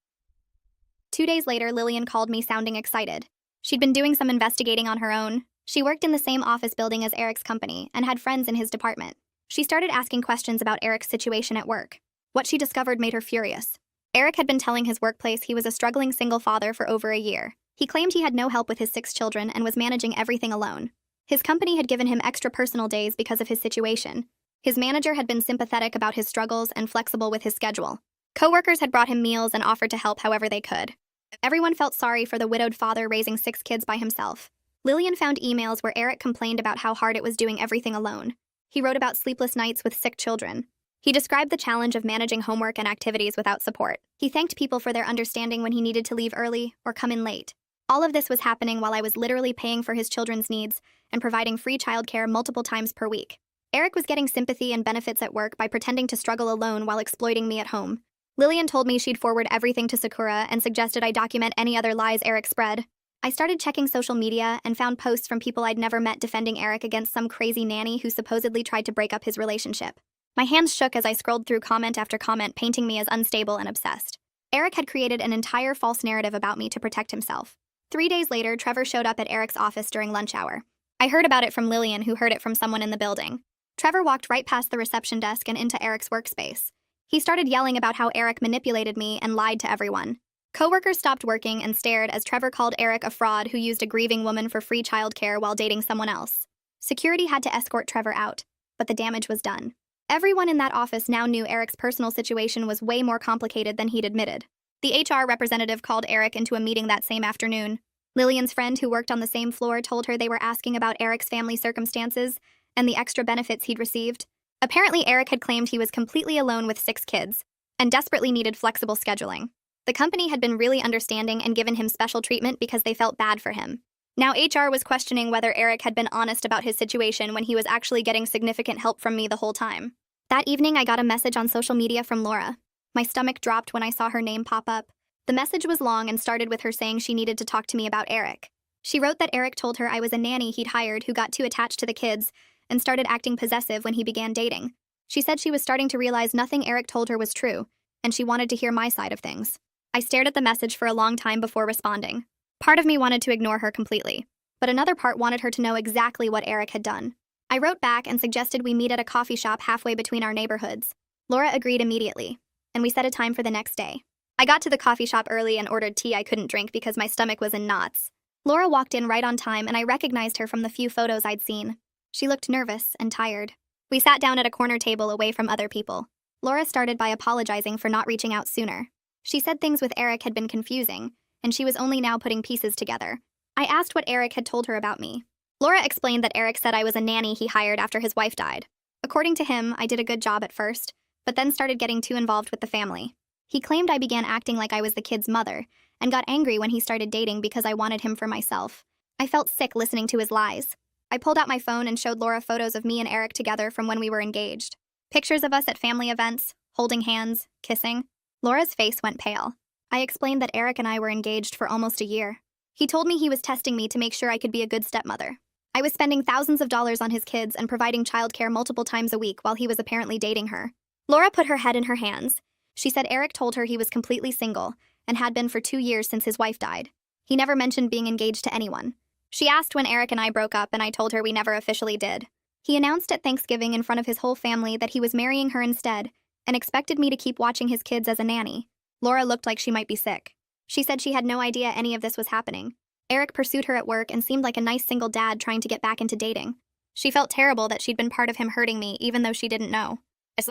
2 days later, Lillian called me sounding excited. She'd been doing some investigating on her own. She worked in the same office building as Eric's company and had friends in his department. She started asking questions about Eric's situation at work. What she discovered made her furious. Eric had been telling his workplace he was a struggling single father for over a year. He claimed he had no help with his 6 children and was managing everything alone. His company had given him extra personal days because of his situation. His manager had been sympathetic about his struggles and flexible with his schedule. Coworkers had brought him meals and offered to help however they could. Everyone felt sorry for the widowed father raising 6 kids by himself. Lillian found emails where Eric complained about how hard it was doing everything alone. He wrote about sleepless nights with sick children. He described the challenge of managing homework and activities without support. He thanked people for their understanding when he needed to leave early or come in late. All of this was happening while I was literally paying for his children's needs and providing free childcare multiple times per week. Eric was getting sympathy and benefits at work by pretending to struggle alone while exploiting me at home. Lillian told me she'd forward everything to Sakura and suggested I document any other lies Eric spread. I started checking social media and found posts from people I'd never met defending Eric against some crazy nanny who supposedly tried to break up his relationship. My hands shook as I scrolled through comment after comment painting me as unstable and obsessed. Eric had created an entire false narrative about me to protect himself. 3 days later, Trevor showed up at Eric's office during lunch hour. I heard about it from Lillian, who heard it from someone in the building. Trevor walked right past the reception desk and into Eric's workspace. He started yelling about how Eric manipulated me and lied to everyone. Coworkers stopped working and stared as Trevor called Eric a fraud who used a grieving woman for free childcare while dating someone else. Security had to escort Trevor out, but the damage was done. Everyone in that office now knew Eric's personal situation was way more complicated than he'd admitted. The HR representative called Eric into a meeting that same afternoon. Lillian's friend who worked on the same floor told her they were asking about Eric's family circumstances and the extra benefits he'd received. Apparently, Eric had claimed he was completely alone with 6 kids and desperately needed flexible scheduling. The company had been really understanding and given him special treatment because they felt bad for him. Now HR was questioning whether Eric had been honest about his situation when he was actually getting significant help from me the whole time. That evening, I got a message on social media from Laura. My stomach dropped when I saw her name pop up. The message was long and started with her saying she needed to talk to me about Eric. She wrote that Eric told her I was a nanny he'd hired who got too attached to the kids and started acting possessive when he began dating. She said she was starting to realize nothing Eric told her was true, and she wanted to hear my side of things. I stared at the message for a long time before responding. Part of me wanted to ignore her completely, but another part wanted her to know exactly what Eric had done. I wrote back and suggested we meet at a coffee shop halfway between our neighborhoods. Laura agreed immediately, and we set a time for the next day. I got to the coffee shop early and ordered tea I couldn't drink because my stomach was in knots. Laura walked in right on time, and I recognized her from the few photos I'd seen. She looked nervous and tired. We sat down at a corner table away from other people. Laura started by apologizing for not reaching out sooner. She said things with Eric had been confusing, and she was only now putting pieces together. I asked what Eric had told her about me. Laura explained that Eric said I was a nanny he hired after his wife died. According to him, I did a good job at first, but then started getting too involved with the family. He claimed I began acting like I was the kid's mother, and got angry when he started dating because I wanted him for myself. I felt sick listening to his lies. I pulled out my phone and showed Laura photos of me and Eric together from when we were engaged. Pictures of us at family events, holding hands, kissing. Laura's face went pale. I explained that Eric and I were engaged for almost a year. He told me he was testing me to make sure I could be a good stepmother. I was spending thousands of dollars on his kids and providing childcare multiple times a week while he was apparently dating her. Laura put her head in her hands. She said Eric told her he was completely single and had been for 2 years since his wife died. He never mentioned being engaged to anyone. She asked when Eric and I broke up, and I told her we never officially did. He announced at Thanksgiving in front of his whole family that he was marrying her instead, and expected me to keep watching his kids as a nanny. Laura looked like she might be sick. She said she had no idea any of this was happening. Eric pursued her at work and seemed like a nice single dad trying to get back into dating. She felt terrible that she'd been part of him hurting me, even though she didn't know.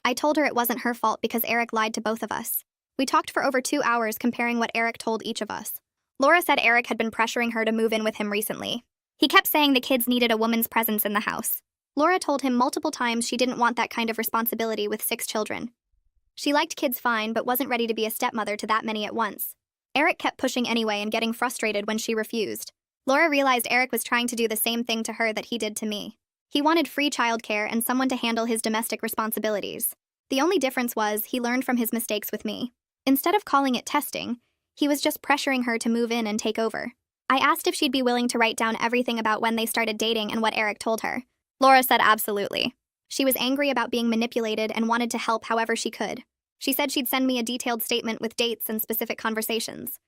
I told her it wasn't her fault because Eric lied to both of us. We talked for over 2 hours comparing what Eric told each of us. Laura said Eric had been pressuring her to move in with him recently. He kept saying the kids needed a woman's presence in the house. Laura told him multiple times she didn't want that kind of responsibility with 6 children. She liked kids fine, but wasn't ready to be a stepmother to that many at once. Eric kept pushing anyway and getting frustrated when she refused. Laura realized Eric was trying to do the same thing to her that he did to me. He wanted free childcare and someone to handle his domestic responsibilities. The only difference was he learned from his mistakes with me. Instead of calling it testing, he was just pressuring her to move in and take over. I asked if she'd be willing to write down everything about when they started dating and what Eric told her. Laura said absolutely. She was angry about being manipulated and wanted to help however she could. She said she'd send me a detailed statement with dates and specific conversations.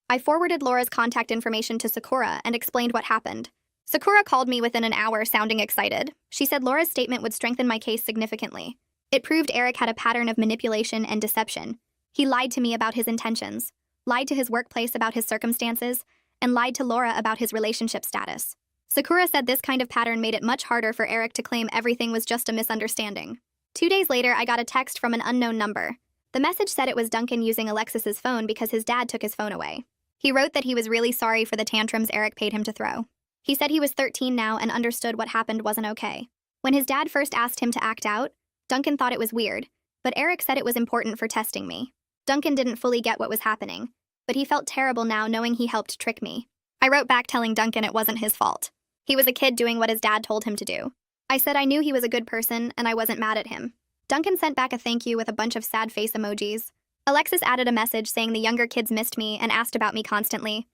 I forwarded Laura's contact information to Sakura and explained what happened. Sakura called me within an hour sounding excited. She said Laura's statement would strengthen my case significantly. It proved Eric had a pattern of manipulation and deception. He lied to me about his intentions, lied to his workplace about his circumstances, and lied to Laura about his relationship status. Sakura said this kind of pattern made it much harder for Eric to claim everything was just a misunderstanding. 2 days later, I got a text from an unknown number. The message said it was Duncan using Alexis's phone because his dad took his phone away. He wrote that he was really sorry for the tantrums Eric paid him to throw. He said he was 13 now and understood what happened wasn't okay. When his dad first asked him to act out, Duncan thought it was weird, but Eric said it was important for testing me. Duncan didn't fully get what was happening, but he felt terrible now knowing he helped trick me. I wrote back telling Duncan it wasn't his fault. He was a kid doing what his dad told him to do. I said I knew he was a good person and I wasn't mad at him. Duncan sent back a thank you with a bunch of sad face emojis. Alexis added a message saying the younger kids missed me and asked about me constantly.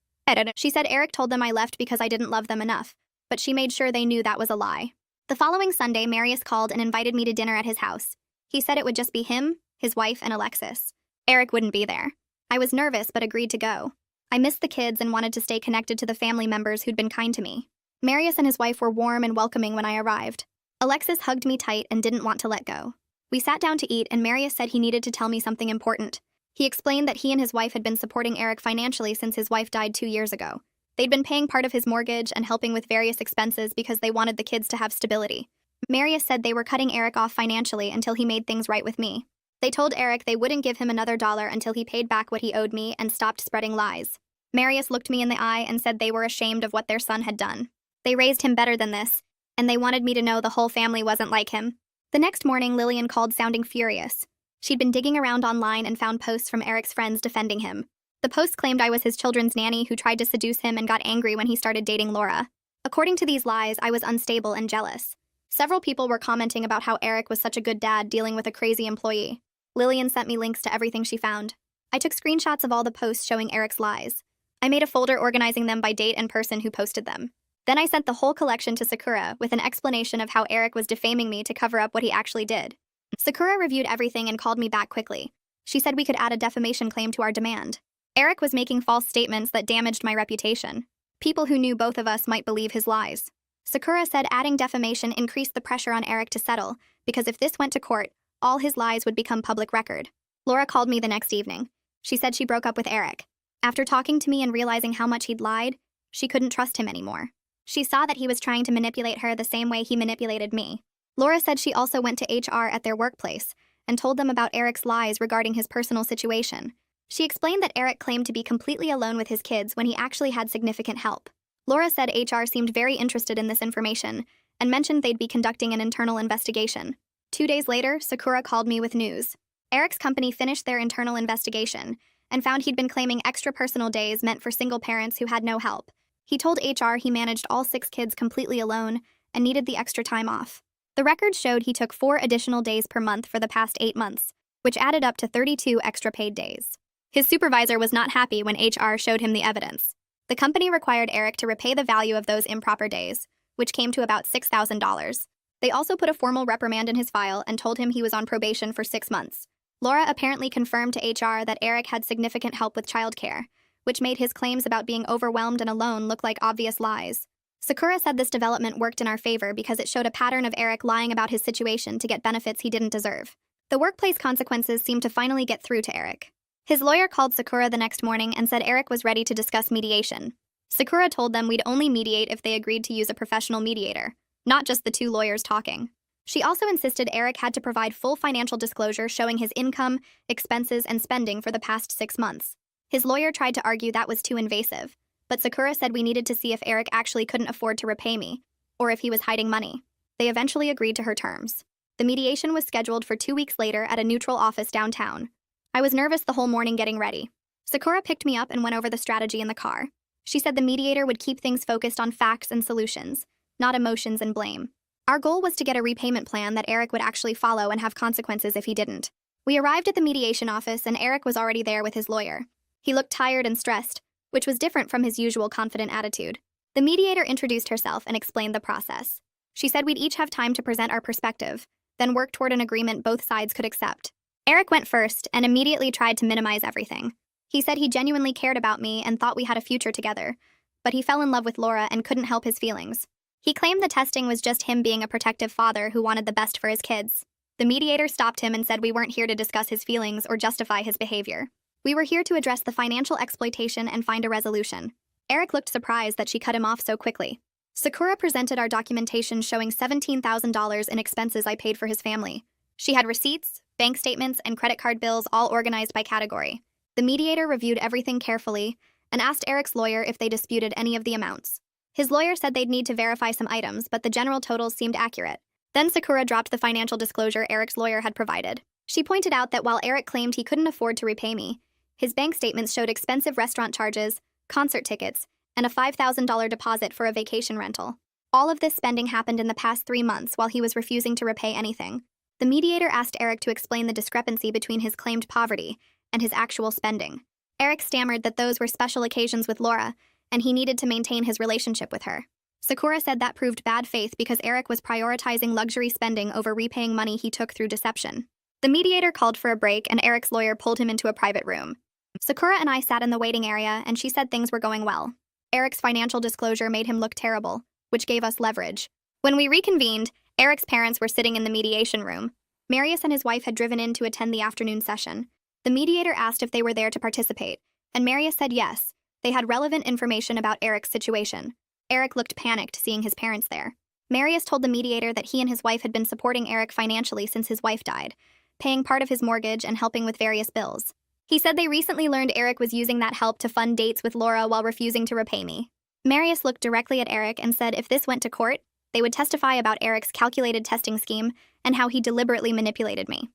She said Eric told them I left because I didn't love them enough, but she made sure they knew that was a lie. The following Sunday, Marius called and invited me to dinner at his house. He said it would just be him, his wife, and Alexis. Eric wouldn't be there. I was nervous but agreed to go. I missed the kids and wanted to stay connected to the family members who'd been kind to me. Marius and his wife were warm and welcoming when I arrived. Alexis hugged me tight and didn't want to let go. We sat down to eat and Marius said he needed to tell me something important. He explained that he and his wife had been supporting Eric financially since his wife died 2 years ago. They'd been paying part of his mortgage and helping with various expenses because they wanted the kids to have stability. Marius said they were cutting Eric off financially until he made things right with me. They told Eric they wouldn't give him another dollar until he paid back what he owed me and stopped spreading lies. Marius looked me in the eye and said they were ashamed of what their son had done. They raised him better than this, and they wanted me to know the whole family wasn't like him. The next morning, Lillian called sounding furious. She'd been digging around online and found posts from Eric's friends defending him. The posts claimed I was his children's nanny who tried to seduce him and got angry when he started dating Laura. According to these lies, I was unstable and jealous. Several people were commenting about how Eric was such a good dad dealing with a crazy employee. Lillian sent me links to everything she found. I took screenshots of all the posts showing Eric's lies. I made a folder organizing them by date and person who posted them. Then I sent the whole collection to Sakura with an explanation of how Eric was defaming me to cover up what he actually did. Sakura reviewed everything and called me back quickly. She said we could add a defamation claim to our demand. Eric was making false statements that damaged my reputation. People who knew both of us might believe his lies. Sakura said adding defamation increased the pressure on Eric to settle, because if this went to court, all his lies would become public record. Laura called me the next evening. She said she broke up with Eric. After talking to me and realizing how much he'd lied, she couldn't trust him anymore. She saw that he was trying to manipulate her the same way he manipulated me. Laura said she also went to HR at their workplace and told them about Eric's lies regarding his personal situation. She explained that Eric claimed to be completely alone with his kids when he actually had significant help. Laura said HR seemed very interested in this information and mentioned they'd be conducting an internal investigation. 2 days later, Sakura called me with news. Eric's company finished their internal investigation and found he'd been claiming extra personal days meant for single parents who had no help. He told HR he managed all 6 kids completely alone and needed the extra time off. The records showed he took 4 additional days per month for the past 8 months, which added up to 32 extra paid days. His supervisor was not happy when HR showed him the evidence. The company required Eric to repay the value of those improper days, which came to about $6,000. They also put a formal reprimand in his file and told him he was on probation for 6 months. Laura apparently confirmed to HR that Eric had significant help with childcare, which made his claims about being overwhelmed and alone look like obvious lies. Sakura said this development worked in our favor because it showed a pattern of Eric lying about his situation to get benefits he didn't deserve. The workplace consequences seemed to finally get through to Eric. His lawyer called Sakura the next morning and said Eric was ready to discuss mediation. Sakura told them we'd only mediate if they agreed to use a professional mediator, not just the two lawyers talking. She also insisted Eric had to provide full financial disclosure showing his income, expenses, and spending for the past 6 months. His lawyer tried to argue that was too invasive, but Sakura said we needed to see if Eric actually couldn't afford to repay me, or if he was hiding money. They eventually agreed to her terms. The mediation was scheduled for 2 weeks later at a neutral office downtown. I was nervous the whole morning getting ready. Sakura picked me up and went over the strategy in the car. She said the mediator would keep things focused on facts and solutions, not emotions and blame. Our goal was to get a repayment plan that Eric would actually follow and have consequences if he didn't. We arrived at the mediation office and Eric was already there with his lawyer. He looked tired and stressed, which was different from his usual confident attitude. The mediator introduced herself and explained the process. She said we'd each have time to present our perspective, then work toward an agreement both sides could accept. Eric went first and immediately tried to minimize everything. He said he genuinely cared about me and thought we had a future together, but he fell in love with Laura and couldn't help his feelings. He claimed the testing was just him being a protective father who wanted the best for his kids. The mediator stopped him and said we weren't here to discuss his feelings or justify his behavior. We were here to address the financial exploitation and find a resolution. Eric looked surprised that she cut him off so quickly. Sakura presented our documentation showing $17,000 in expenses I paid for his family. She had receipts, bank statements, and credit card bills all organized by category. The mediator reviewed everything carefully and asked Eric's lawyer if they disputed any of the amounts. His lawyer said they'd need to verify some items, but the general totals seemed accurate. Then Sakura dropped the financial disclosure Eric's lawyer had provided. She pointed out that while Eric claimed he couldn't afford to repay me, his bank statements showed expensive restaurant charges, concert tickets, and a $5,000 deposit for a vacation rental. All of this spending happened in the past 3 months while he was refusing to repay anything. The mediator asked Eric to explain the discrepancy between his claimed poverty and his actual spending. Eric stammered that those were special occasions with Laura, and he needed to maintain his relationship with her. Sakura said that proved bad faith because Eric was prioritizing luxury spending over repaying money he took through deception. The mediator called for a break and Eric's lawyer pulled him into a private room. Sakura and I sat in the waiting area and she said things were going well. Eric's financial disclosure made him look terrible, which gave us leverage. When we reconvened, Eric's parents were sitting in the mediation room. Marius and his wife had driven in to attend the afternoon session. The mediator asked if they were there to participate, and Marius said yes. They had relevant information about Eric's situation. Eric looked panicked seeing his parents there. Marius told the mediator that he and his wife had been supporting Eric financially since his wife died, paying part of his mortgage and helping with various bills. He said they recently learned Eric was using that help to fund dates with Laura while refusing to repay me. Marius looked directly at Eric and said if this went to court, they would testify about Eric's calculated testing scheme and how he deliberately manipulated me.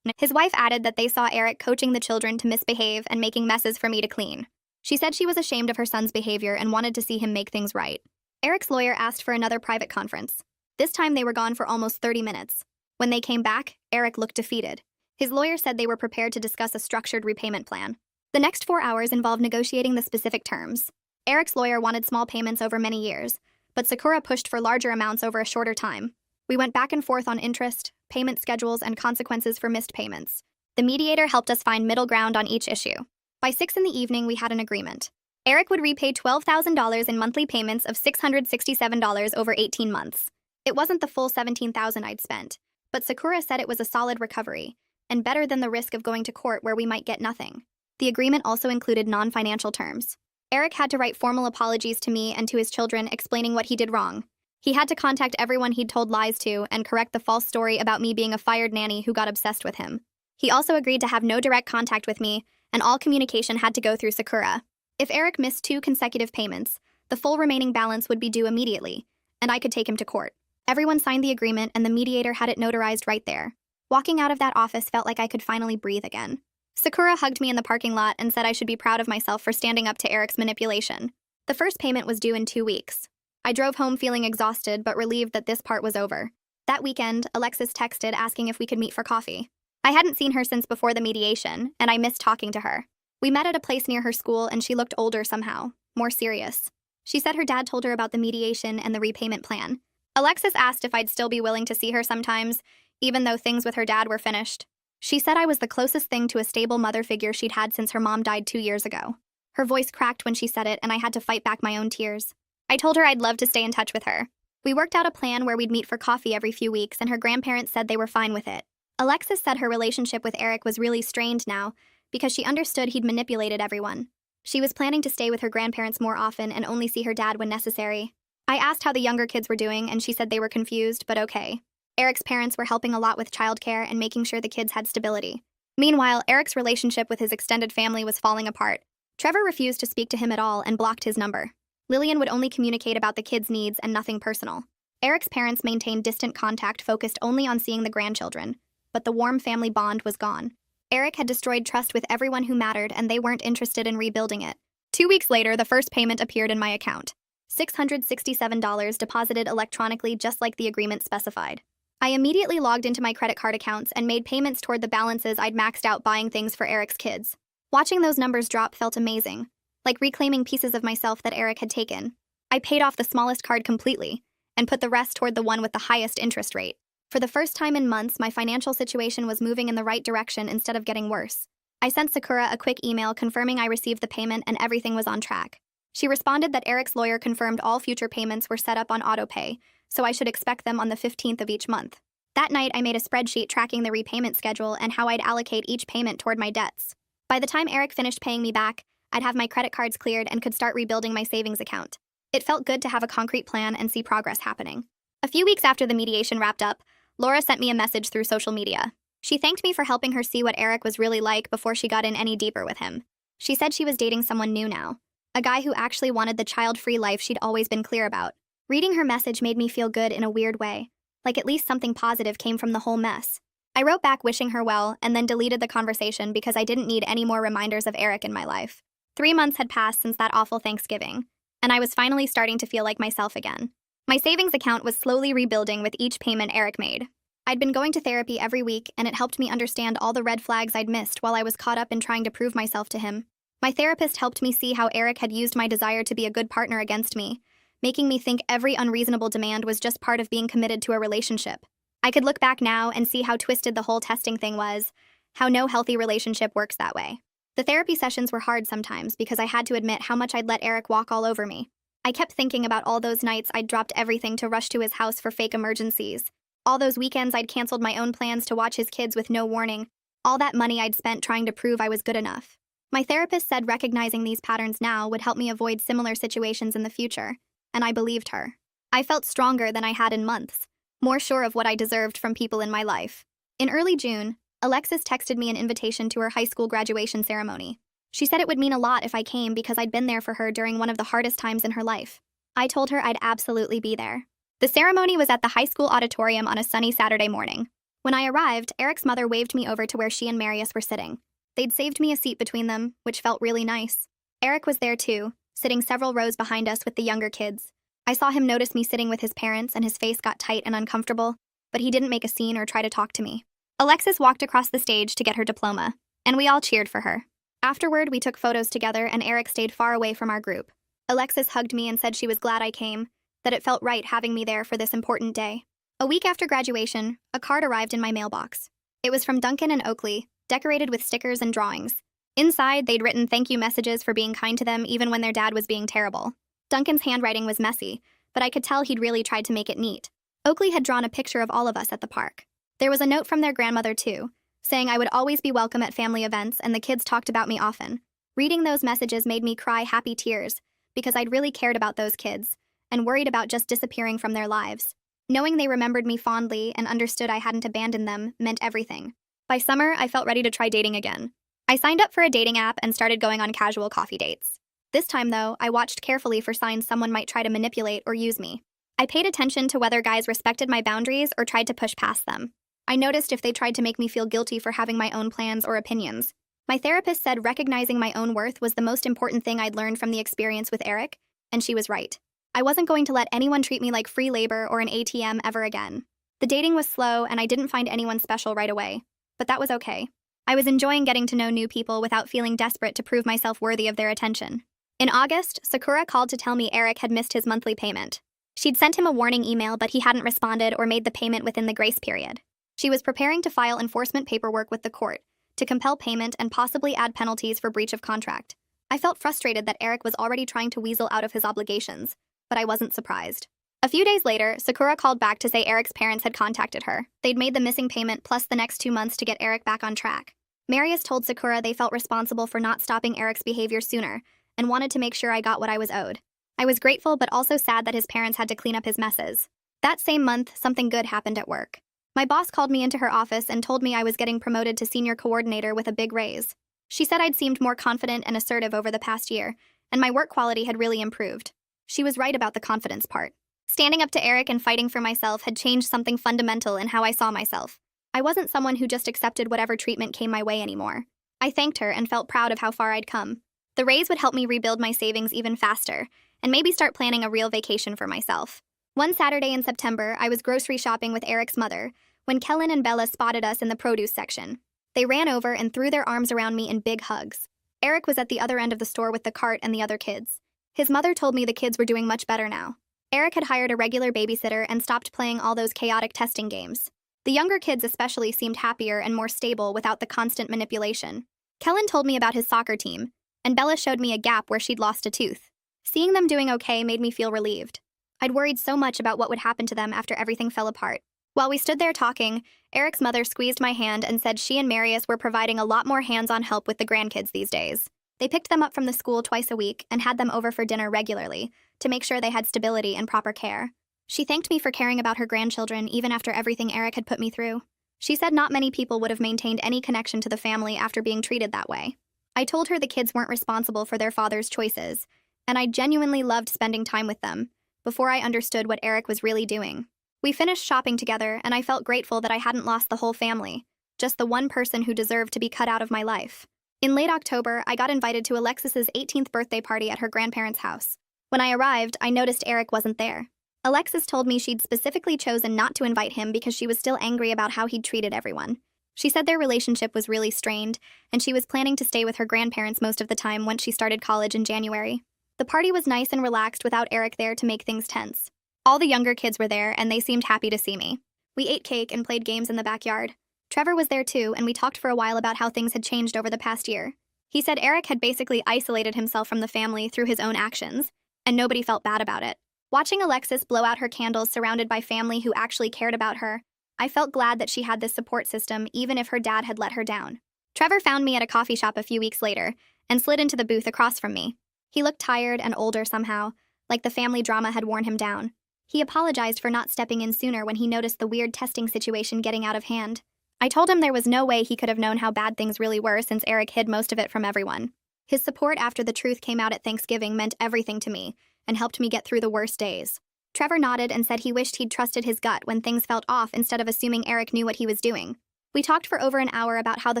His wife added that they saw Eric coaching the children to misbehave and making messes for me to clean. She said she was ashamed of her son's behavior and wanted to see him make things right. Eric's lawyer asked for another private conference. This time they were gone for almost 30 minutes. When they came back, Eric looked defeated. His lawyer said they were prepared to discuss a structured repayment plan. The next 4 hours involved negotiating the specific terms. Eric's lawyer wanted small payments over many years, but Sakura pushed for larger amounts over a shorter time. We went back and forth on interest, payment schedules, and consequences for missed payments. The mediator helped us find middle ground on each issue. By 6 in the evening, we had an agreement. Eric would repay $12,000 in monthly payments of $667 over 18 months. It wasn't the full $17,000 I'd spent, but Sakura said it was a solid recovery, and better than the risk of going to court where we might get nothing. The agreement also included non-financial terms. Eric had to write formal apologies to me and to his children explaining what he did wrong. He had to contact everyone he'd told lies to and correct the false story about me being a fired nanny who got obsessed with him. He also agreed to have no direct contact with me, and all communication had to go through Sakura. If Eric missed 2 consecutive payments, the full remaining balance would be due immediately, and I could take him to court. Everyone signed the agreement and the mediator had it notarized right there. Walking out of that office felt like I could finally breathe again. Sakura hugged me in the parking lot and said I should be proud of myself for standing up to Eric's manipulation. The first payment was due in 2 weeks. I drove home feeling exhausted but relieved that this part was over. That weekend, Alexis texted asking if we could meet for coffee. I hadn't seen her since before the mediation, and I missed talking to her. We met at a place near her school and she looked older somehow, more serious. She said her dad told her about the mediation and the repayment plan. Alexis asked if I'd still be willing to see her sometimes, even though things with her dad were finished. She said I was the closest thing to a stable mother figure she'd had since her mom died 2 years ago. Her voice cracked when she said it, and I had to fight back my own tears. I told her I'd love to stay in touch with her. We worked out a plan where we'd meet for coffee every few weeks, and her grandparents said they were fine with it. Alexis said her relationship with Eric was really strained now because she understood he'd manipulated everyone. She was planning to stay with her grandparents more often and only see her dad when necessary. I asked how the younger kids were doing, and she said they were confused, but okay. Eric's parents were helping a lot with childcare and making sure the kids had stability. Meanwhile, Eric's relationship with his extended family was falling apart. Trevor refused to speak to him at all and blocked his number. Lillian would only communicate about the kids' needs and nothing personal. Eric's parents maintained distant contact focused only on seeing the grandchildren, but the warm family bond was gone. Eric had destroyed trust with everyone who mattered, and they weren't interested in rebuilding it. 2 weeks later, the first payment appeared in my account. $667 deposited electronically just like the agreement specified. I immediately logged into my credit card accounts and made payments toward the balances I'd maxed out buying things for Eric's kids. Watching those numbers drop felt amazing, like reclaiming pieces of myself that Eric had taken. I paid off the smallest card completely and put the rest toward the one with the highest interest rate. For the first time in months, my financial situation was moving in the right direction instead of getting worse. I sent Sakura a quick email confirming I received the payment and everything was on track. She responded that Eric's lawyer confirmed all future payments were set up on autopay, so I should expect them on the 15th of each month. That night, I made a spreadsheet tracking the repayment schedule and how I'd allocate each payment toward my debts. By the time Eric finished paying me back, I'd have my credit cards cleared and could start rebuilding my savings account. It felt good to have a concrete plan and see progress happening. A few weeks after the mediation wrapped up, Laura sent me a message through social media. She thanked me for helping her see what Eric was really like before she got in any deeper with him. She said she was dating someone new now, a guy who actually wanted the child-free life she'd always been clear about. Reading her message made me feel good in a weird way, like at least something positive came from the whole mess. I wrote back wishing her well and then deleted the conversation because I didn't need any more reminders of Eric in my life. 3 months had passed since that awful Thanksgiving, and I was finally starting to feel like myself again. My savings account was slowly rebuilding with each payment Eric made. I'd been going to therapy every week, and it helped me understand all the red flags I'd missed while I was caught up in trying to prove myself to him. My therapist helped me see how Eric had used my desire to be a good partner against me, making me think every unreasonable demand was just part of being committed to a relationship. I could look back now and see how twisted the whole testing thing was, how no healthy relationship works that way. The therapy sessions were hard sometimes because I had to admit how much I'd let Eric walk all over me. I kept thinking about all those nights I'd dropped everything to rush to his house for fake emergencies, all those weekends I'd canceled my own plans to watch his kids with no warning, all that money I'd spent trying to prove I was good enough. My therapist said recognizing these patterns now would help me avoid similar situations in the future, and I believed her. I felt stronger than I had in months, more sure of what I deserved from people in my life. In early June, Alexis texted me an invitation to her high school graduation ceremony. She said it would mean a lot if I came because I'd been there for her during one of the hardest times in her life. I told her I'd absolutely be there. The ceremony was at the high school auditorium on a sunny Saturday morning. When I arrived, Eric's mother waved me over to where she and Marius were sitting. They'd saved me a seat between them, which felt really nice. Eric was there too, sitting several rows behind us with the younger kids. I saw him notice me sitting with his parents and his face got tight and uncomfortable, but he didn't make a scene or try to talk to me. Alexis walked across the stage to get her diploma, and we all cheered for her. Afterward, we took photos together and Eric stayed far away from our group. Alexis hugged me and said she was glad I came, that it felt right having me there for this important day. A week after graduation, a card arrived in my mailbox. It was from Duncan and Oakley, decorated with stickers and drawings. Inside, they'd written thank you messages for being kind to them even when their dad was being terrible. Duncan's handwriting was messy, but I could tell he'd really tried to make it neat. Oakley had drawn a picture of all of us at the park. There was a note from their grandmother, too, saying I would always be welcome at family events and the kids talked about me often. Reading those messages made me cry happy tears because I'd really cared about those kids and worried about just disappearing from their lives. Knowing they remembered me fondly and understood I hadn't abandoned them meant everything. By summer, I felt ready to try dating again. I signed up for a dating app and started going on casual coffee dates. This time, though, I watched carefully for signs someone might try to manipulate or use me. I paid attention to whether guys respected my boundaries or tried to push past them. I noticed if they tried to make me feel guilty for having my own plans or opinions. My therapist said recognizing my own worth was the most important thing I'd learned from the experience with Eric, and she was right. I wasn't going to let anyone treat me like free labor or an ATM ever again. The dating was slow, and I didn't find anyone special right away. But that was okay. I was enjoying getting to know new people without feeling desperate to prove myself worthy of their attention. In August, Sakura called to tell me Eric had missed his monthly payment. She'd sent him a warning email, but he hadn't responded or made the payment within the grace period. She was preparing to file enforcement paperwork with the court to compel payment and possibly add penalties for breach of contract. I felt frustrated that Eric was already trying to weasel out of his obligations, but I wasn't surprised. A few days later, Sakura called back to say Eric's parents had contacted her. They'd made the missing payment plus the next 2 months to get Eric back on track. Marius told Sakura they felt responsible for not stopping Eric's behavior sooner and wanted to make sure I got what I was owed. I was grateful but also sad that his parents had to clean up his messes. That same month, something good happened at work. My boss called me into her office and told me I was getting promoted to senior coordinator with a big raise. She said I'd seemed more confident and assertive over the past year, and my work quality had really improved. She was right about the confidence part. Standing up to Eric and fighting for myself had changed something fundamental in how I saw myself. I wasn't someone who just accepted whatever treatment came my way anymore. I thanked her and felt proud of how far I'd come. The raise would help me rebuild my savings even faster, and maybe start planning a real vacation for myself. One Saturday in September, I was grocery shopping with Eric's mother when Kellen and Bella spotted us in the produce section. They ran over and threw their arms around me in big hugs. Eric was at the other end of the store with the cart and the other kids. His mother told me the kids were doing much better now. Eric had hired a regular babysitter and stopped playing all those chaotic testing games. The younger kids especially seemed happier and more stable without the constant manipulation. Kellen told me about his soccer team, and Bella showed me a gap where she'd lost a tooth. Seeing them doing okay made me feel relieved. I'd worried so much about what would happen to them after everything fell apart. While we stood there talking, Eric's mother squeezed my hand and said she and Marius were providing a lot more hands-on help with the grandkids these days. They picked them up from the school twice a week and had them over for dinner regularly to make sure they had stability and proper care. She thanked me for caring about her grandchildren even after everything Eric had put me through. She said not many people would have maintained any connection to the family after being treated that way. I told her the kids weren't responsible for their father's choices, and I genuinely loved spending time with them before I understood what Eric was really doing. We finished shopping together, and I felt grateful that I hadn't lost the whole family, just the one person who deserved to be cut out of my life. In late October, I got invited to Alexis's 18th birthday party at her grandparents' house. When I arrived, I noticed Eric wasn't there. Alexis told me she'd specifically chosen not to invite him because she was still angry about how he'd treated everyone. She said their relationship was really strained, and she was planning to stay with her grandparents most of the time once she started college in January. The party was nice and relaxed without Eric there to make things tense. All the younger kids were there, and they seemed happy to see me. We ate cake and played games in the backyard. Trevor was there too, and we talked for a while about how things had changed over the past year. He said Eric had basically isolated himself from the family through his own actions, and nobody felt bad about it. Watching Alexis blow out her candles surrounded by family who actually cared about her, I felt glad that she had this support system even if her dad had let her down. Trevor found me at a coffee shop a few weeks later and slid into the booth across from me. He looked tired and older somehow, like the family drama had worn him down. He apologized for not stepping in sooner when he noticed the weird testing situation getting out of hand. I told him there was no way he could have known how bad things really were since Eric hid most of it from everyone. His support after the truth came out at Thanksgiving meant everything to me and helped me get through the worst days. Trevor nodded and said he wished he'd trusted his gut when things felt off instead of assuming Eric knew what he was doing. We talked for over an hour about how the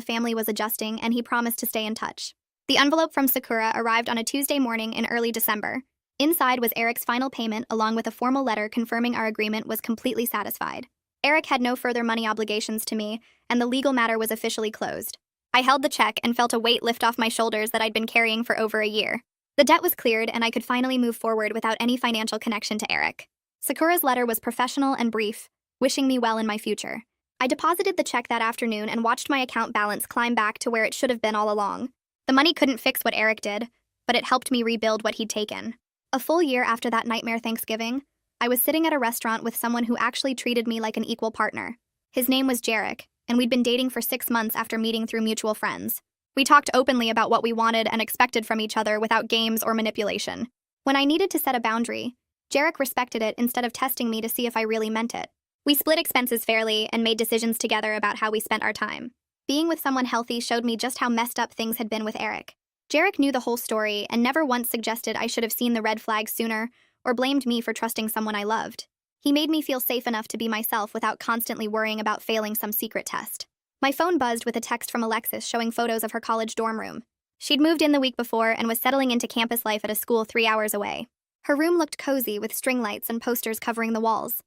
family was adjusting, and he promised to stay in touch. The envelope from Sakura arrived on a Tuesday morning in early December. Inside was Eric's final payment along with a formal letter confirming our agreement was completely satisfied. Eric had no further money obligations to me, and the legal matter was officially closed. I held the check and felt a weight lift off my shoulders that I'd been carrying for over a year. The debt was cleared, and I could finally move forward without any financial connection to Eric. Sakura's letter was professional and brief, wishing me well in my future. I deposited the check that afternoon and watched my account balance climb back to where it should have been all along. The money couldn't fix what Eric did, but it helped me rebuild what he'd taken. A full year after that nightmare Thanksgiving, I was sitting at a restaurant with someone who actually treated me like an equal partner. His name was Jarek, and we'd been dating for 6 months after meeting through mutual friends. We talked openly about what we wanted and expected from each other without games or manipulation. When I needed to set a boundary, Jarek respected it instead of testing me to see if I really meant it. We split expenses fairly and made decisions together about how we spent our time. Being with someone healthy showed me just how messed up things had been with Eric. Jarek knew the whole story and never once suggested I should have seen the red flags sooner or blamed me for trusting someone I loved. He made me feel safe enough to be myself without constantly worrying about failing some secret test. My phone buzzed with a text from Alexis showing photos of her college dorm room. She'd moved in the week before and was settling into campus life at a school 3 hours away. Her room looked cozy with string lights and posters covering the walls.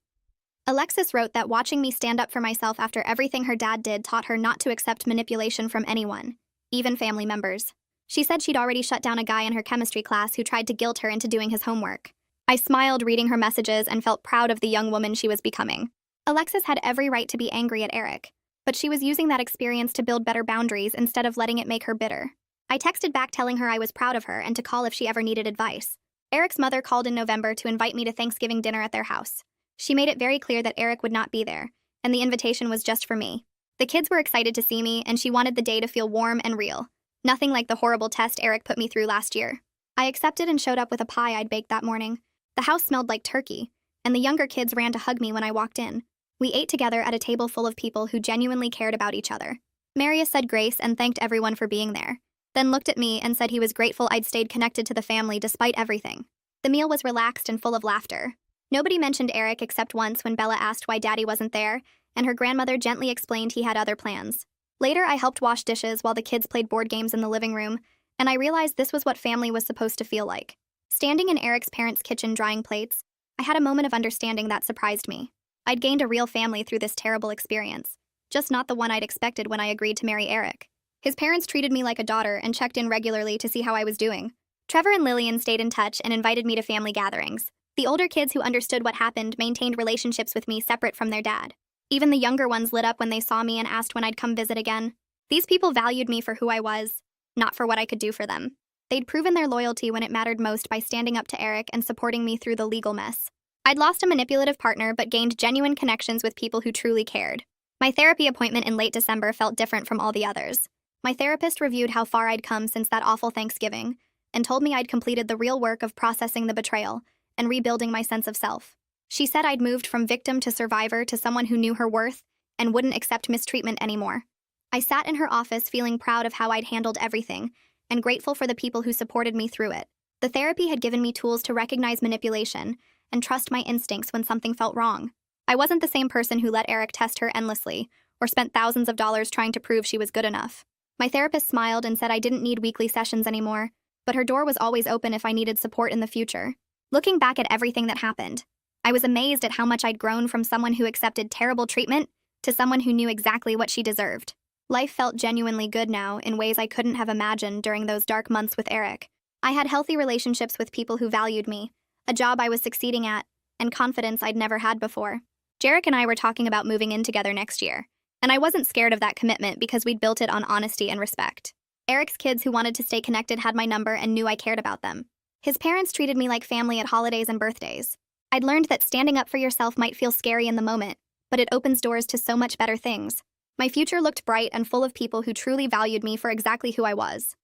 Alexis wrote that watching me stand up for myself after everything her dad did taught her not to accept manipulation from anyone, even family members. She said she'd already shut down a guy in her chemistry class who tried to guilt her into doing his homework. I smiled reading her messages and felt proud of the young woman she was becoming. Alexis had every right to be angry at Eric, but she was using that experience to build better boundaries instead of letting it make her bitter. I texted back telling her I was proud of her and to call if she ever needed advice. Eric's mother called in November to invite me to Thanksgiving dinner at their house. She made it very clear that Eric would not be there, and the invitation was just for me. The kids were excited to see me, and she wanted the day to feel warm and real. Nothing like the horrible test Eric put me through last year. I accepted and showed up with a pie I'd baked that morning. The house smelled like turkey, and the younger kids ran to hug me when I walked in. We ate together at a table full of people who genuinely cared about each other. Marius said grace and thanked everyone for being there, then looked at me and said he was grateful I'd stayed connected to the family despite everything. The meal was relaxed and full of laughter. Nobody mentioned Eric except once when Bella asked why Daddy wasn't there, and her grandmother gently explained he had other plans. Later, I helped wash dishes while the kids played board games in the living room, and I realized this was what family was supposed to feel like. Standing in Eric's parents' kitchen drying plates, I had a moment of understanding that surprised me. I'd gained a real family through this terrible experience, just not the one I'd expected when I agreed to marry Eric. His parents treated me like a daughter and checked in regularly to see how I was doing. Trevor and Lillian stayed in touch and invited me to family gatherings. The older kids who understood what happened maintained relationships with me separate from their dad. Even the younger ones lit up when they saw me and asked when I'd come visit again. These people valued me for who I was, not for what I could do for them. They'd proven their loyalty when it mattered most by standing up to Eric and supporting me through the legal mess. I'd lost a manipulative partner but gained genuine connections with people who truly cared. My therapy appointment in late December felt different from all the others. My therapist reviewed how far I'd come since that awful Thanksgiving and told me I'd completed the real work of processing the betrayal and rebuilding my sense of self. She said I'd moved from victim to survivor to someone who knew her worth and wouldn't accept mistreatment anymore. I sat in her office feeling proud of how I'd handled everything and grateful for the people who supported me through it. The therapy had given me tools to recognize manipulation and trust my instincts when something felt wrong. I wasn't the same person who let Eric test her endlessly or spent thousands of dollars trying to prove she was good enough. My therapist smiled and said I didn't need weekly sessions anymore, but her door was always open if I needed support in the future. Looking back at everything that happened, I was amazed at how much I'd grown from someone who accepted terrible treatment to someone who knew exactly what she deserved. Life felt genuinely good now in ways I couldn't have imagined during those dark months with Eric. I had healthy relationships with people who valued me, a job I was succeeding at, and confidence I'd never had before. Jarek and I were talking about moving in together next year, and I wasn't scared of that commitment because we'd built it on honesty and respect. Eric's kids who wanted to stay connected had my number and knew I cared about them. His parents treated me like family at holidays and birthdays. I'd learned that standing up for yourself might feel scary in the moment, but it opens doors to so much better things. My future looked bright and full of people who truly valued me for exactly who I was.